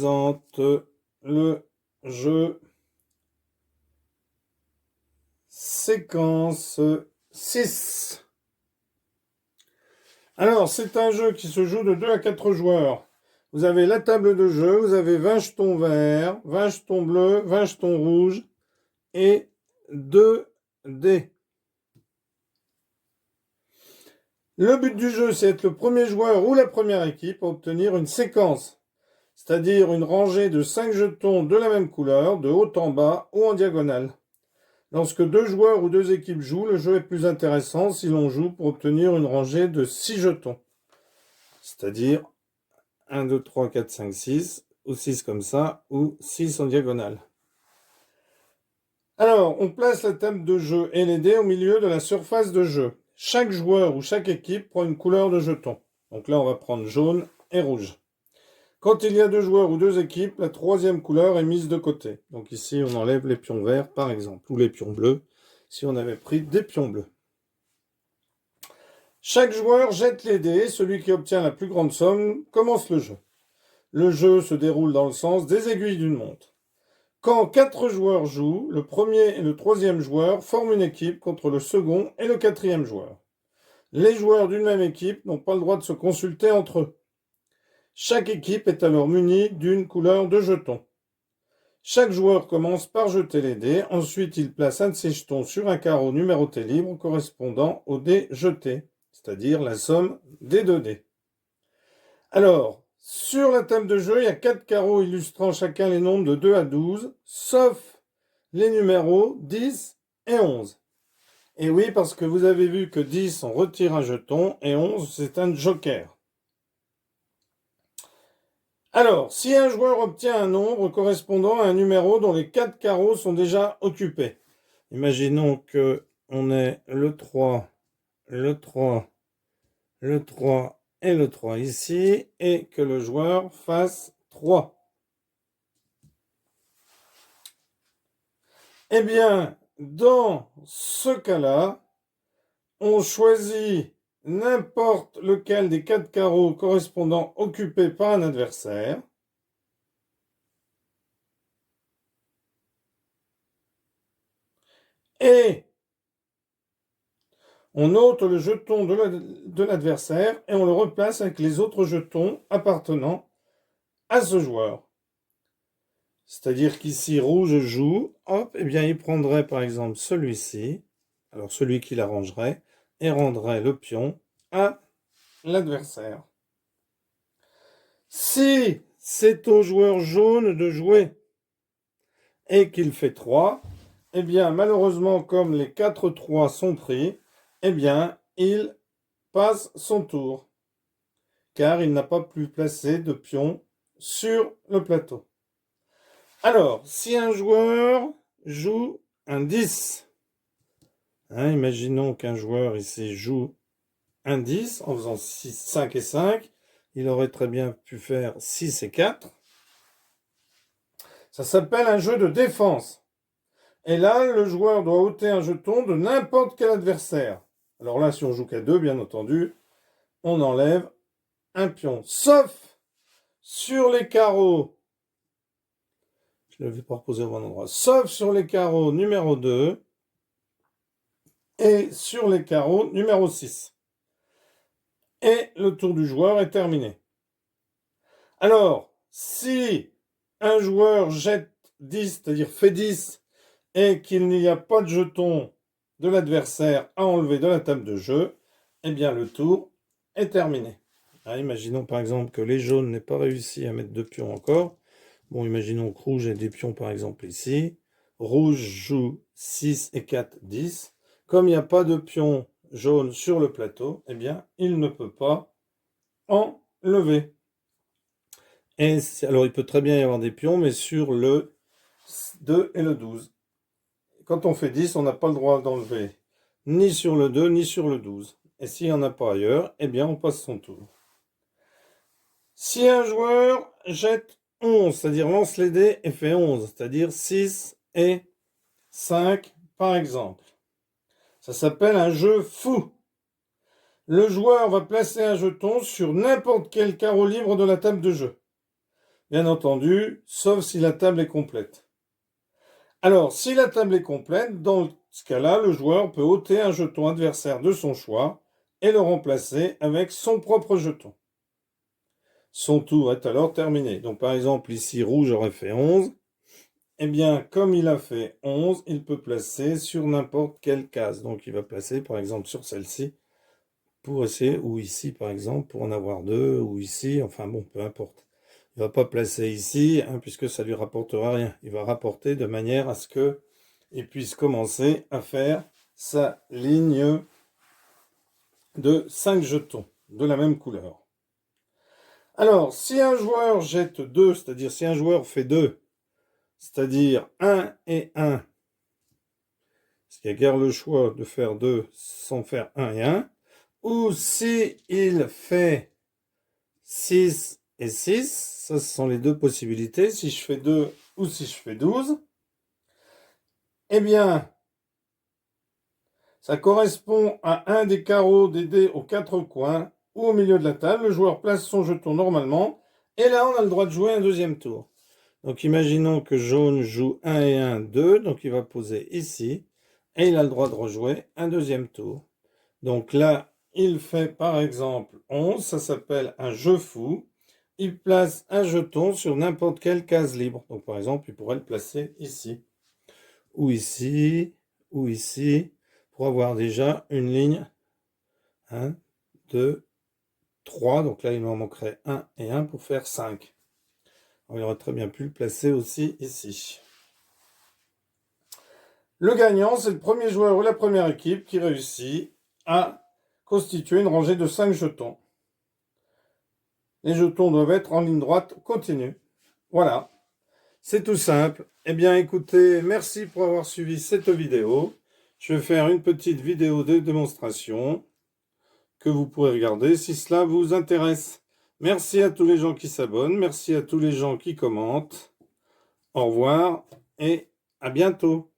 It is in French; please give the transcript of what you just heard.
présente le jeu séquence 6. Alors, c'est un jeu qui se joue de 2 à 4 joueurs. Vous avez la table de jeu, vous avez 20 jetons verts, 20 jetons bleus, 20 jetons rouges et 2 dés. Le but du jeu, c'est d'être le premier joueur ou la première équipe à obtenir une séquence, c'est-à-dire une rangée de 5 jetons de la même couleur, de haut en bas ou en diagonale. Lorsque 2 joueurs ou 2 équipes jouent, le jeu est plus intéressant si l'on joue pour obtenir une rangée de 6 jetons, c'est-à-dire 1, 2, 3, 4, 5, 6, ou 6 comme ça, ou 6 en diagonale. Alors, on place la table de jeu et les dés au milieu de la surface de jeu. Chaque joueur ou chaque équipe prend une couleur de jeton. Donc là, on va prendre jaune et rouge. Quand il y a 2 joueurs ou 2 équipes, la troisième couleur est mise de côté. Donc ici, on enlève les pions verts, par exemple, ou les pions bleus, si on avait pris des pions bleus. Chaque joueur jette les dés, celui qui obtient la plus grande somme commence le jeu. Le jeu se déroule dans le sens des aiguilles d'une montre. Quand 4 joueurs jouent, le premier et le troisième joueur forment une équipe contre le second et le quatrième joueur. Les joueurs d'une même équipe n'ont pas le droit de se consulter entre eux. Chaque équipe est alors munie d'une couleur de jeton. Chaque joueur commence par jeter les dés, ensuite il place un de ses jetons sur un carreau numéroté libre correspondant au dé jeté, c'est-à-dire la somme des 2 dés. Alors, sur la table de jeu, il y a 4 carreaux illustrant chacun les nombres de 2 à 12, sauf les numéros 10 et 11. Et oui, parce que vous avez vu que 10, on retire un jeton, et 11, c'est un joker. Alors, si un joueur obtient un nombre correspondant à un numéro dont les 4 carreaux sont déjà occupés, imaginons que on ait le 3, le 3, le 3 et le 3 ici, et que le joueur fasse 3. Eh bien, dans ce cas-là, on choisit n'importe lequel des 4 carreaux correspondant occupés par un adversaire. Et on ôte le jeton de l'adversaire et on le replace avec les autres jetons appartenant à ce joueur. C'est-à-dire qu'ici, rouge joue, hop, eh bien il prendrait par exemple celui-ci, alors celui qui l'arrangerait, et rendrait le pion à l'adversaire. Si c'est au joueur jaune de jouer et qu'il fait 3, eh bien malheureusement comme les 4 3 sont pris, eh bien il passe son tour, car il n'a pas pu placer de pion sur le plateau. Alors, si un joueur joue un 10, imaginons qu'un joueur ici joue un 10 en faisant 6, 5 et 5, il aurait très bien pu faire 6 et 4. Ça s'appelle un jeu de défense. Et là, le joueur doit ôter un jeton de n'importe quel adversaire. Alors là, si on joue qu'à 2, bien entendu, on enlève un pion. Sauf sur les carreaux, je ne vais pas reposer au bon endroit, sauf sur les carreaux numéro 2 et sur les carreaux numéro 6. Et le tour du joueur est terminé. Alors, si un joueur jette 10, c'est-à-dire fait 10, et qu'il n'y a pas de jeton de l'adversaire à enlever de la table de jeu, eh bien le tour est terminé. Imaginons par exemple que les jaunes n'aient pas réussi à mettre de pions encore. Bon, imaginons que rouge ait des pions par exemple ici. Rouge joue 6 et 4, 10. Comme il n'y a pas de pion jaune sur le plateau, eh bien il ne peut pas enlever. Et alors il peut très bien y avoir des pions, mais sur le 2 et le 12. Quand on fait 10, on n'a pas le droit d'enlever ni sur le 2, ni sur le 12. Et s'il n'y en a pas ailleurs, eh bien on passe son tour. Si un joueur jette 11, c'est-à-dire lance les dés et fait 11, c'est-à-dire 6 et 5 par exemple, ça s'appelle un jeu fou. Le joueur va placer un jeton sur n'importe quel carreau libre de la table de jeu. bien entendu, sauf si la table est complète. Alors, si la table est complète, dans ce cas-là, le joueur peut ôter un jeton adversaire de son choix et le remplacer avec son propre jeton. Son tour est alors terminé. Donc, par exemple, ici, rouge aurait fait 11. Eh bien, comme il a fait 11, il peut placer sur n'importe quelle case. Donc, il va placer, par exemple, sur celle-ci, pour essayer, ou ici, par exemple, pour en avoir 2, ou ici, enfin bon, peu importe. Il ne va pas placer ici, puisque ça ne lui rapportera rien. Il va rapporter de manière à ce qu'il puisse commencer à faire sa ligne de 5 jetons de la même couleur. Alors, si un joueur jette 2, c'est-à-dire si un joueur fait 2, c'est-à-dire 1 et 1, parce qu'il n'y a guère le choix de faire 2 sans faire 1 et 1, ou si il fait 6 et 6, ça ce sont les deux possibilités, si je fais 2 ou si je fais 12, eh bien, ça correspond à un des carreaux des dés aux 4 coins ou au milieu de la table. Le joueur place son jeton normalement, et là on a le droit de jouer un deuxième tour. Donc imaginons que jaune joue 1 et 1, 2, donc il va poser ici, et il a le droit de rejouer un deuxième tour. Donc là, il fait par exemple 11, ça s'appelle un jeu fou. Il place un jeton sur n'importe quelle case libre. Donc par exemple, il pourrait le placer ici, ou ici, ou ici, pour avoir déjà une ligne 1, 2, 3. Donc là, il m'en manquerait 1 et 1 pour faire 5. Alors, il aurait très bien pu le placer aussi ici. Le gagnant, c'est le premier joueur ou la première équipe qui réussit à constituer une rangée de 5 jetons. Les jetons doivent être en ligne droite continue. Voilà, c'est tout simple. Eh bien, écoutez, merci pour avoir suivi cette vidéo. Je vais faire une petite vidéo de démonstration que vous pourrez regarder si cela vous intéresse. Merci à tous les gens qui s'abonnent, merci à tous les gens qui commentent. Au revoir et à bientôt.